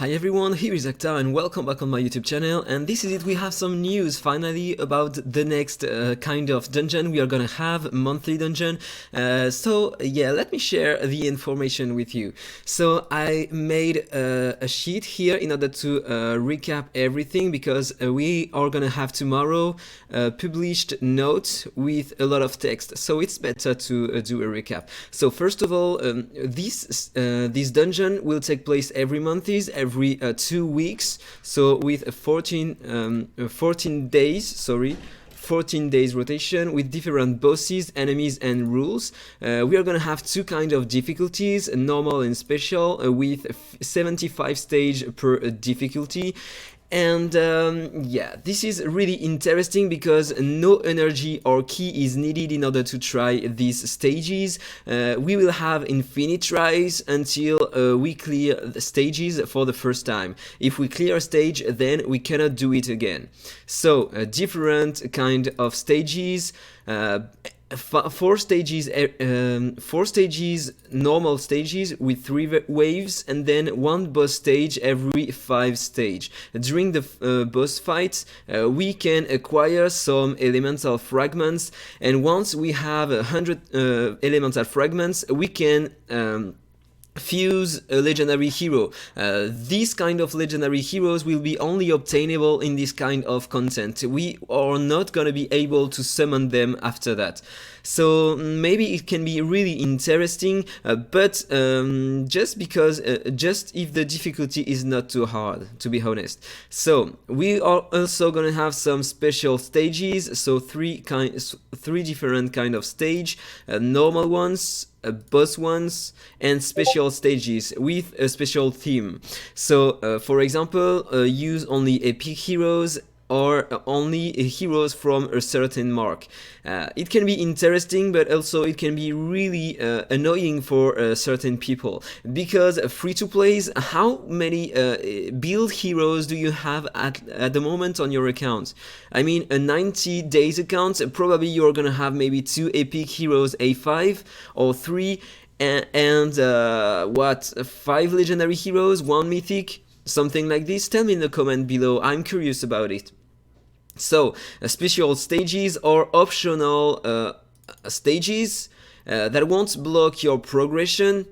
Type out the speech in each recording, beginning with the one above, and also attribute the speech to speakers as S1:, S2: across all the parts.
S1: Hi everyone, here is AhkTaar and welcome back on my YouTube channel, and this is it. We have some news finally about the next kind of dungeon we are gonna have, monthly dungeon. So yeah, let me share the information with you. So I made a sheet here in order to recap everything, because we are gonna have tomorrow published notes with a lot of text, so it's better to do a recap. So first of all, this dungeon will take place every month, every 2 weeks, so with 14 days, 14 days rotation with different bosses, enemies and rules. We are gonna have two kind of difficulties, normal and special, with 75 stage per difficulty. And yeah, this is really interesting because no energy or key is needed in order to try these stages. We will have infinite tries until we clear the stages for the first time. If we clear a stage, then we cannot do it again. So different kind of stages. Four stages, normal stages with 3 waves, and then one boss stage every 5 stage. During the boss fights, we can acquire some elemental fragments, and once we have 100 elemental fragments, we can fuse a legendary hero. These kind of legendary heroes will be only obtainable in this kind of content. We are not gonna be able to summon them after that. So maybe it can be really interesting, but just if the difficulty is not too hard, to be honest. So we are also gonna have some special stages, so three different kind of stage, normal ones, boss ones, and special stages with a special theme. So for example, use only epic heroes or only heroes from a certain mark. It can be interesting, but also it can be really annoying for certain people, because free-to-plays, how many build heroes do you have at the moment on your account? I mean, a 90 days account, probably you're gonna have maybe 2 epic heroes A5 or 3, and what, 5 legendary heroes, 1 mythic, something like this. Tell me in the comment below, I'm curious about it. So special stages are optional stages that won't block your progression,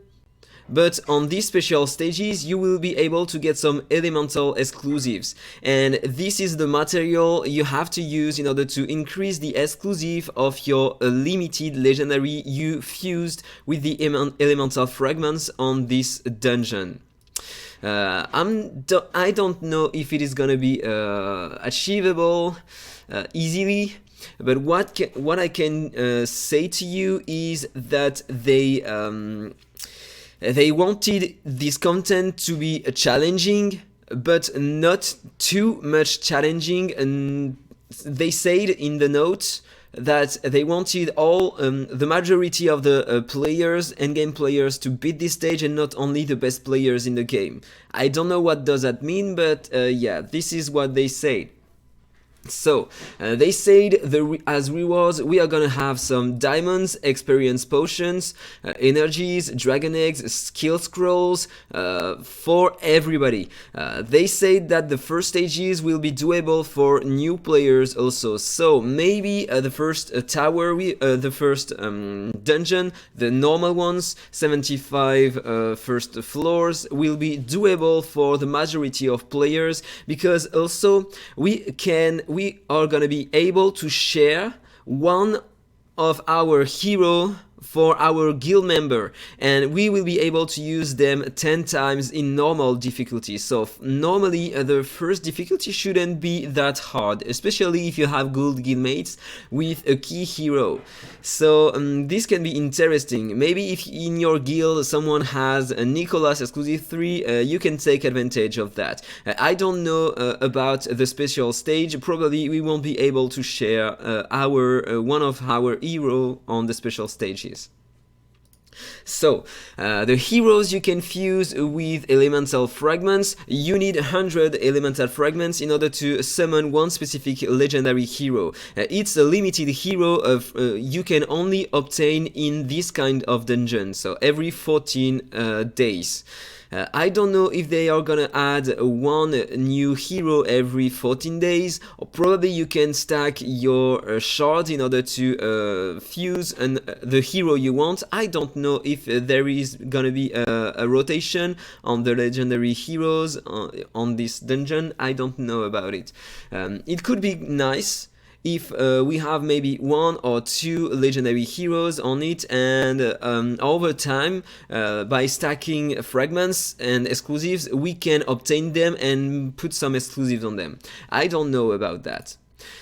S1: but on these special stages you will be able to get some elemental exclusives, and this is the material you have to use in order to increase the exclusive of your limited legendary you fused with the elemental fragments on this dungeon. I don't know if it is gonna be achievable easily, but what I can say to you is that they wanted this content to be challenging, but not too much challenging, and they said in the notes that they wanted all the majority of the players, endgame players, to beat this stage, and not only the best players in the game. I don't know what does that mean, but yeah, this is what they say. So they said as rewards we are gonna have some diamonds, experience potions, energies, dragon eggs, skill scrolls for everybody. They said that the first stages will be doable for new players also, so maybe the first tower, the first dungeon, the normal ones, 75 first floors, will be doable for the majority of players, because also we are gonna be able to share one of our hero for our guild member, and we will be able to use them 10 times in normal difficulty. So normally the first difficulty shouldn't be that hard, especially if you have good guildmates with a key hero. So this can be interesting. Maybe if in your guild someone has a Nicholas exclusive 3, you can take advantage of that. I don't know about the special stage. Probably we won't be able to share one of our hero on the special stages. So, the heroes you can fuse with elemental fragments. You need 100 elemental fragments in order to summon one specific legendary hero. It's a limited hero of you can only obtain in this kind of dungeon, so every 14 days. I don't know if they are gonna add one new hero every 14 days, or probably you can stack your shards in order to fuse the hero you want. I don't know if there is gonna be a rotation on the legendary heroes on this dungeon. I don't know about it. It could be nice if we have maybe 1 or 2 legendary heroes on it, and over time, by stacking fragments and exclusives, we can obtain them and put some exclusives on them. I don't know about that.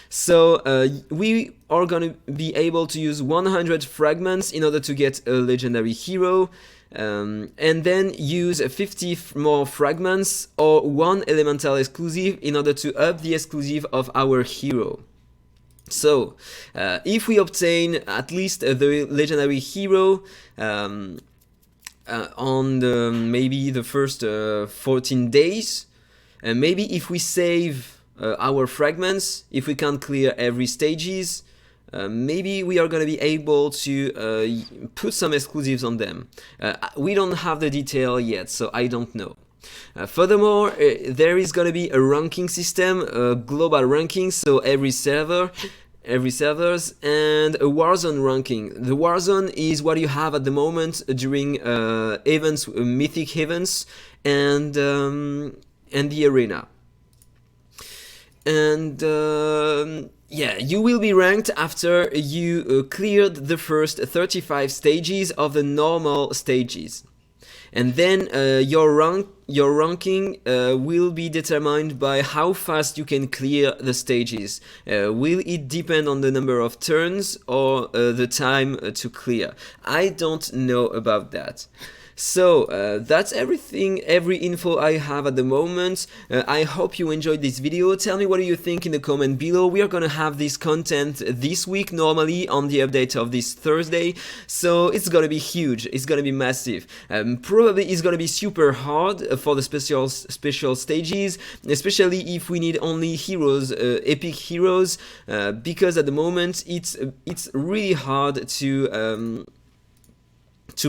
S1: So we are gonna be able to use 100 fragments in order to get a legendary hero, and then use 50 more fragments or 1 elemental exclusive in order to up the exclusive of our hero. So, if we obtain at least the legendary hero on maybe the first 14 days, and maybe if we save our fragments, if we can't clear every stages, maybe we are going to be able to put some exclusives on them. We don't have the detail yet, so I don't know. Furthermore, there is going to be a ranking system, a global ranking, so every servers, and a Warzone ranking. The Warzone is what you have at the moment during events, mythic events, and the arena. And yeah, you will be ranked after you cleared the first 35 stages of the normal stages. And then your ranking will be determined by how fast you can clear the stages. Will it depend on the number of turns or the time to clear? I don't know about that. So that's everything, every info I have at the moment. I hope you enjoyed this video. Tell me what do you think in the comment below. We are gonna have this content this week normally on the update of this Thursday, so it's gonna be huge, it's gonna be massive. Probably it's gonna be super hard for the special stages, especially if we need only heroes, epic heroes, because at the moment it's really hard to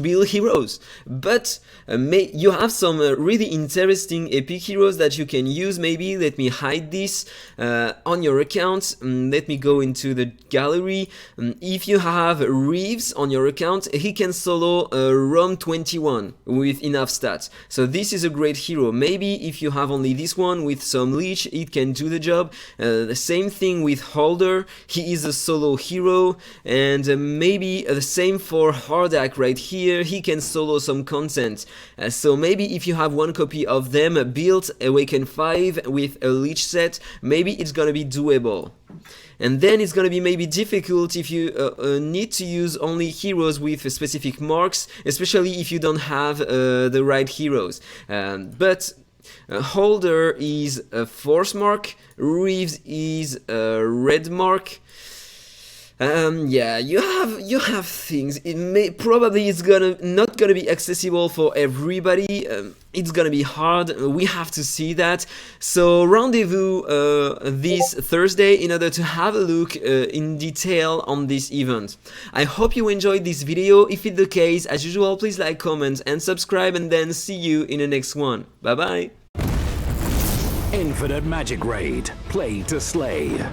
S1: build heroes, but you have some really interesting epic heroes that you can use. Maybe let me hide this on your account. Let me go into the gallery. If you have Reeves on your account, he can solo Rom 21 with enough stats, so this is a great hero. Maybe if you have only this one with some leech, it can do the job. The same thing with Holder, he is a solo hero, and maybe the same for Hardak right here. He can solo some content, so maybe if you have 1 copy of them built Awaken 5 with a leech set, maybe it's gonna be doable. And then it's gonna be maybe difficult if you need to use only heroes with specific marks, especially if you don't have the right heroes. But Holder is a force mark, Reeves is a red mark. Yeah, you have things. Probably it's not gonna be accessible for everybody. It's gonna be hard. We have to see that. So rendezvous this Thursday in order to have a look in detail on this event. I hope you enjoyed this video. If it's the case, as usual, please like, comment, and subscribe, and then see you in the next one. Bye bye.
S2: Infinite Magicraid. Play to slay.